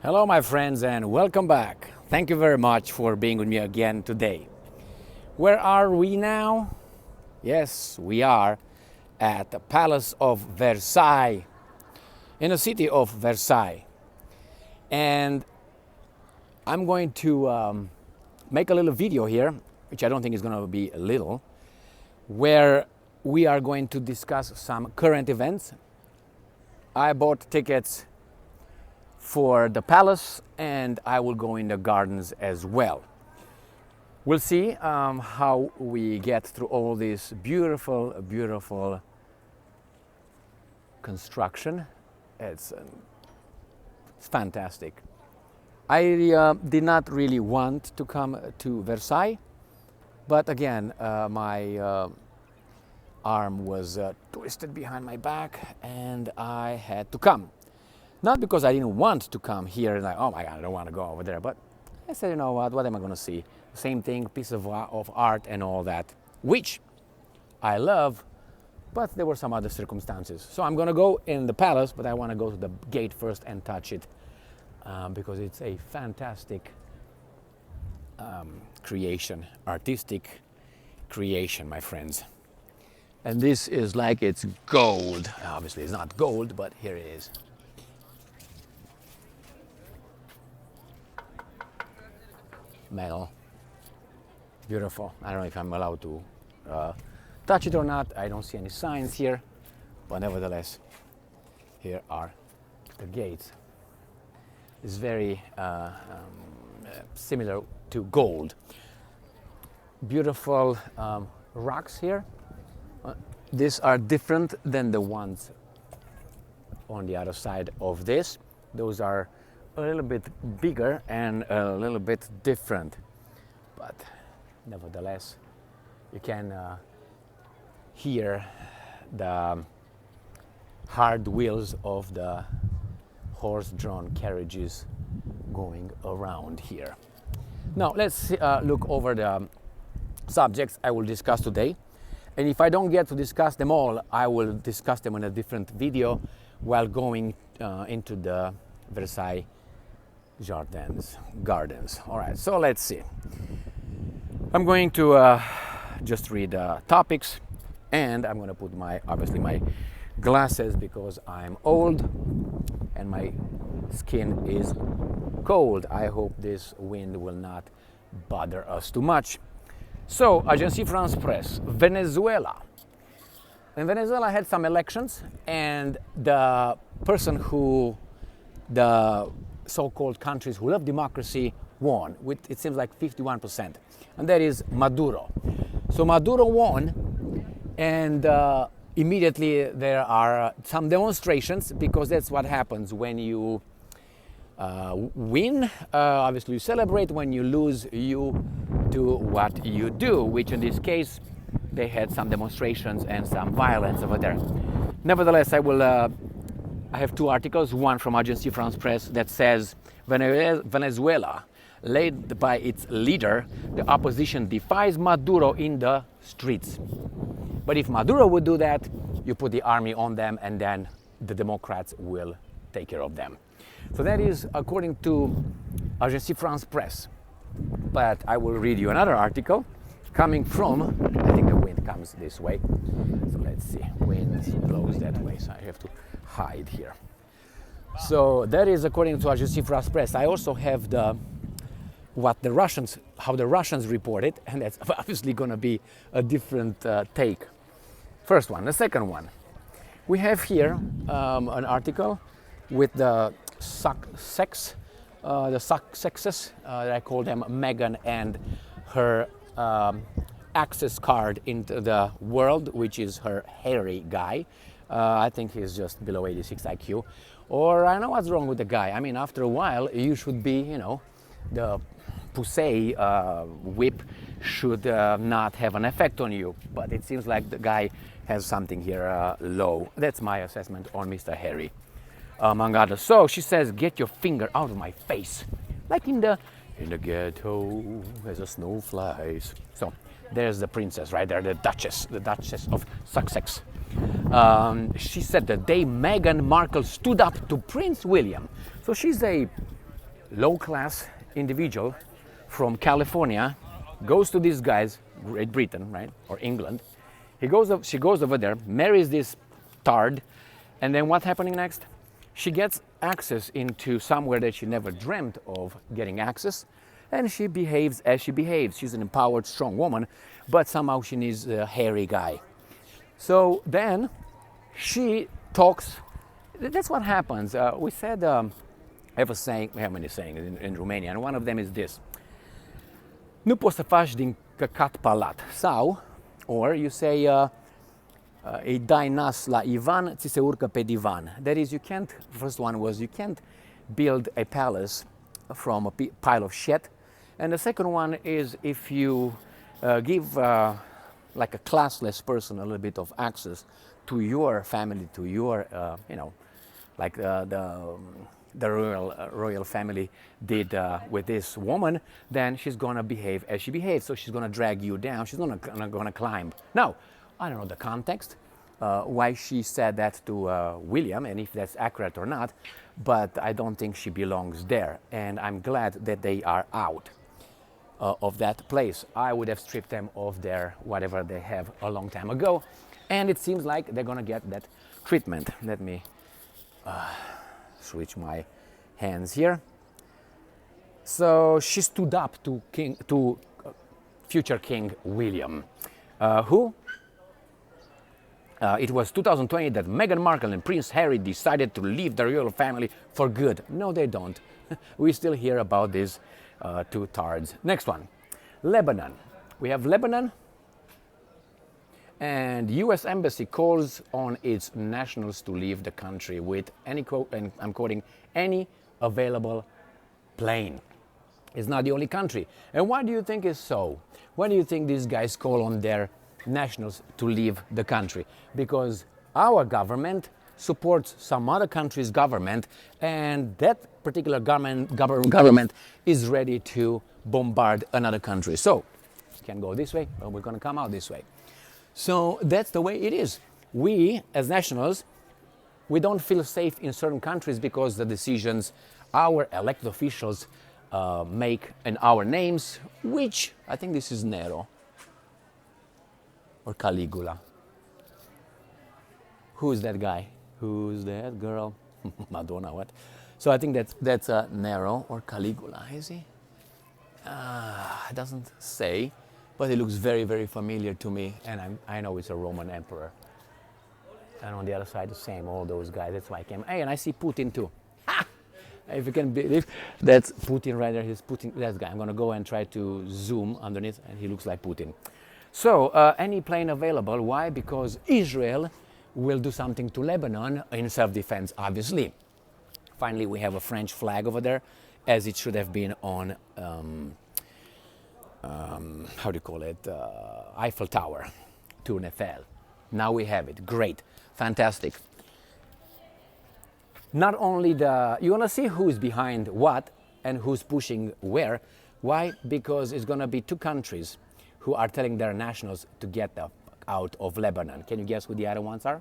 Hello my friends and welcome back. Thank you very much for being with me again today. Where are we now? Yes, we are at the Palace of Versailles, in the city of Versailles. And I'm going to make a little video here, which I don't think is going to be a little, where we are going to discuss some current events. I bought tickets for the palace and I will go in the gardens as well. We'll see how we get through all this beautiful construction. It's fantastic. I did not really want to come to Versailles, but again my arm was twisted behind my back and I had to come. Not because I didn't want to come here and like, oh my God, I don't want to go over there. But I said, you know what am I going to see? Same thing, piece of art and all that, which I love, but there were some other circumstances. So I'm going to go in the palace, but I want to go to the gate first and touch it because it's a fantastic creation, artistic creation, my friends. And this is like it's gold. Obviously it's not gold, but here it is. Metal, beautiful. I don't know if I'm allowed to touch it or not. I don't see any signs here, but nevertheless, here are the gates. It's very similar to gold. Beautiful rocks here. These are different than the ones on the other side of this. Those are a little bit bigger and a little bit different, but nevertheless you can hear the hard wheels of the horse-drawn carriages going around here. Now let's look over the subjects I will discuss today, and if I don't get to discuss them all, I will discuss them in a different video while going into the Versailles gardens. All right, so let's see. I'm going to just read topics, and I'm going to put obviously my glasses because I'm old and my skin is cold. I hope this wind will not bother us too much. So, Embassy France Press, Venezuela. And Venezuela had some elections, and the person who the so-called countries who love democracy won with, it seems like 51%, and that is Maduro. So Maduro won, and immediately there are some demonstrations, because that's what happens when you win. Obviously you celebrate. When you lose, you do what you do, which in this case they had some demonstrations and some violence over there. Nevertheless, I have two articles, one from Embassy France Press that says Venezuela, led by its leader, the opposition defies Maduro in the streets. But if Maduro would do that, you put the army on them and then the Democrats will take care of them. So that is according to Embassy France Press. But I will read you another article coming from, I think the wind comes this way. So let's see, wind blows that way, so I have to hide here. So that is according to Embassy France Press. I also have how the Russians report it, and that's obviously going to be a different take. First one. The second one, we have here an article with the successes. I call them Meghan and her access card into the world, which is her Harry guy. I think he's just below 86 IQ. Or I know what's wrong with the guy. I mean, after a while, you should be, the pussy whip should not have an effect on you. But it seems like the guy has something here low. That's my assessment on Mr. Harry, among others. So she says, get your finger out of my face. Like in the ghetto, as the snow flies. So there's the princess right there, the Duchess of Sussex. She said the day Meghan Markle stood up to Prince William. So she's a low-class individual from California goes to these guys, Great Britain, right, or England. She goes over there, marries this tard, and then what's happening next? She gets access into somewhere that she never dreamt of getting access, and she behaves as she behaves. She's an empowered, strong woman, but somehow she needs a hairy guy. So then she talks. That's what happens. We said, I have a saying, we have many sayings in Romania, and one of them is this: nu poți să faci din căcat palat. Sau, or you say, îi dai nas la Ivan, ți se urcă pe divan. That is, you can't, first one was, you can't build a palace from a pile of shit. And the second one is, if you give like a classless person a little bit of access to your family, to your, like the royal family did with this woman, then she's gonna behave as she behaves. So she's gonna drag you down. She's gonna climb. Now, I don't know the context, why she said that to William, and if that's accurate or not, but I don't think she belongs there. And I'm glad that they are out of that place. I would have stripped them of their whatever they have a long time ago. And it seems like they're gonna get that treatment. Let me switch my hands here. So she stood up to future King William, who it was 2020 that Meghan Markle and Prince Harry decided to leave the royal family for good. No, they don't. We still hear about these two tards. Next one, Lebanon. We have Lebanon, and US Embassy calls on its nationals to leave the country with any, quote, and I'm quoting, any available plane. It's not the only country. And why do you think is so? Why do you think these guys call on their nationals to leave the country? Because our government supports some other country's government, and that particular government is ready to bombard another country. So, can go this way, or we're going to come out this way. So that's the way it is. We, as nationals, we don't feel safe in certain countries because the decisions our elected officials make in our names, which I think this is Nero or Caligula. Who's that guy? Who's that girl? Madonna, what? So I think that's Nero or Caligula, is he? It doesn't say, but it looks very, very familiar to me, and I know it's a Roman emperor. And on the other side, the same, all those guys. That's why I came. Hey, and I see Putin too. Ha! If you can believe, that's Putin right there. He's Putin. That guy. I'm gonna go and try to zoom underneath, and he looks like Putin. So any plane available. Why? Because Israel will do something to Lebanon in self-defense, obviously. Finally, we have a French flag over there, as it should have been on, how do you call it, Eiffel Tower, Tour Eiffel. Now we have it. Great. Fantastic. Not only you want to see who's behind what and who's pushing where. Why? Because it's going to be two countries who are telling their nationals to get out of Lebanon. Can you guess who the other ones are?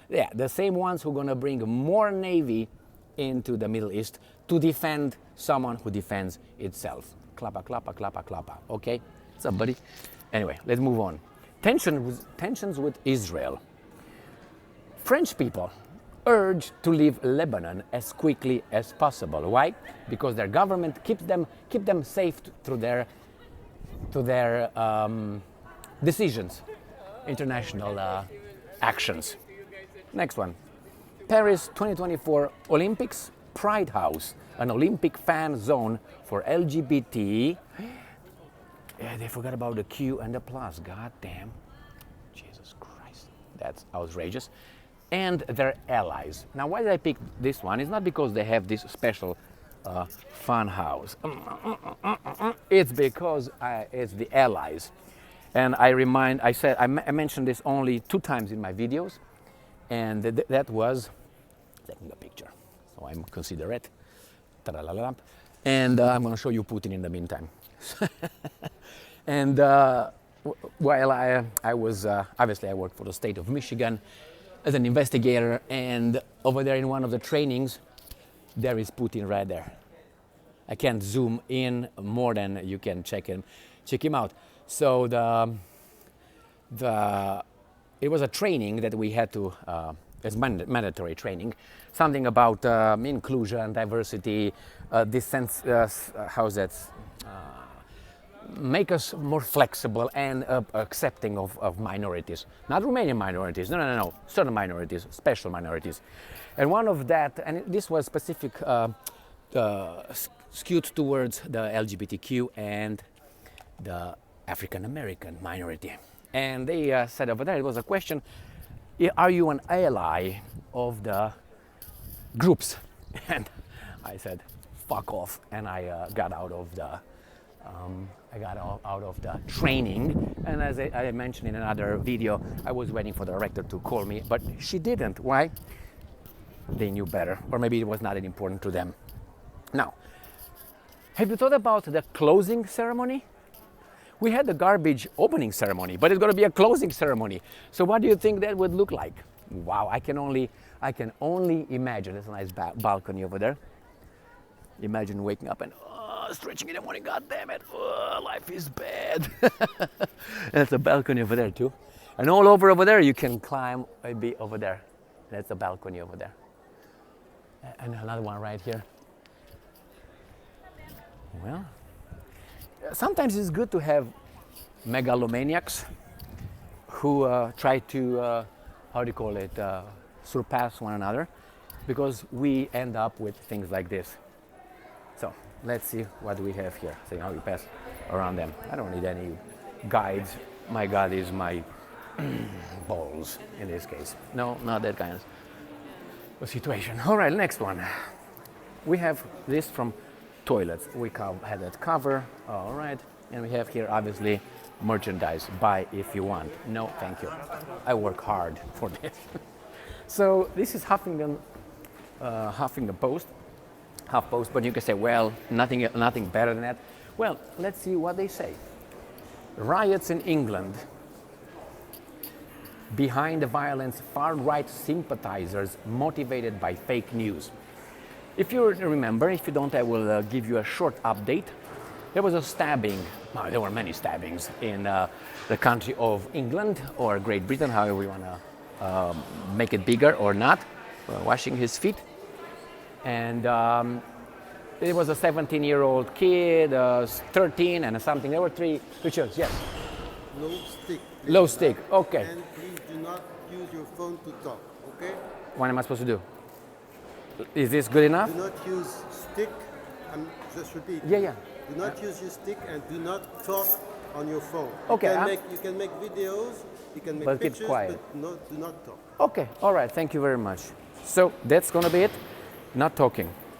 Yeah, the same ones who are going to bring more Navy into the Middle East to defend someone who defends itself. Klappa, klappa, klappa, klappa. Okay? What's up, buddy? Anyway, let's move on. Tensions with Israel. French people urge to leave Lebanon as quickly as possible. Why? Because their government keep them safe through their decisions, international actions. Next one, Paris 2024 Olympics Pride House, an Olympic fan zone for LGBT. Yeah, they forgot about the Q and the plus. God damn. Jesus Christ. That's outrageous. And their allies. Now, why did I pick this one? It's not because they have this special fun house. It's because it's the allies. And I mentioned this only 2 times in my videos. And that was, taking a picture. So I'm considerate. And I'm going to show you Putin in the meantime. And while I was, obviously I worked for the state of Michigan as an investigator, and over there in one of the trainings, there is Putin right there. I can't zoom in more than you can check him out. So it was a training that we had to, it's mandatory training, something about inclusion, diversity, this sense, how's that, make us more flexible and accepting of minorities. Not Romanian minorities, no, certain minorities, special minorities. And one of that, and this was specific, skewed towards the LGBTQ and the African American minority. And they said over there, it was a question, are you an ally of the groups? And I said, fuck off, and I got out of the training. And as I mentioned in another video, I was waiting for the director to call me, but she didn't. Why? They knew better, or maybe it was not that important to them. Now, have you thought about the closing ceremony? We had the garbage opening ceremony, but it's going to be a closing ceremony. So what do you think that would look like? Wow, I can only imagine. There's a nice balcony over there. Imagine waking up and stretching in the morning. God damn it, life is bad. There's a balcony over there too, and all over there you can climb. Maybe over there. That's a balcony over there, and another one right here. Well, sometimes it's good to have megalomaniacs who try to, how do you call it, surpass one another, because we end up with things like this. So let's see what we have here. See how we pass around them. I don't need any guides. My God is my balls in this case. No, not that kind of situation. All right, next one. We have this from toilets. We had that cover. All right. And we have here, obviously, merchandise. Buy if you want. No, thank you. I work hard for this. So this is Huffington Post. HuffPost, but you can say, well, nothing better than that. Well, let's see what they say. Riots in England. Behind the violence, far-right sympathizers motivated by fake news. If you remember, if you don't, I will give you a short update. There was a stabbing, there were many stabbings in the country of England or Great Britain, however you want to make it bigger or not, washing his feet. And it was a 17-year-old kid, 13 and something. There were three children, yes. Low stick. Low stick, okay. And please do not use your phone to talk, okay? What am I supposed to do? Is this good enough? Do not use stick, just repeat. Yeah. Do not use your stick and do not talk on your phone. Okay. You can make videos, you can make but pictures, keep quiet. but do not talk. Okay, all right, thank you very much. So that's gonna be it. Not talking.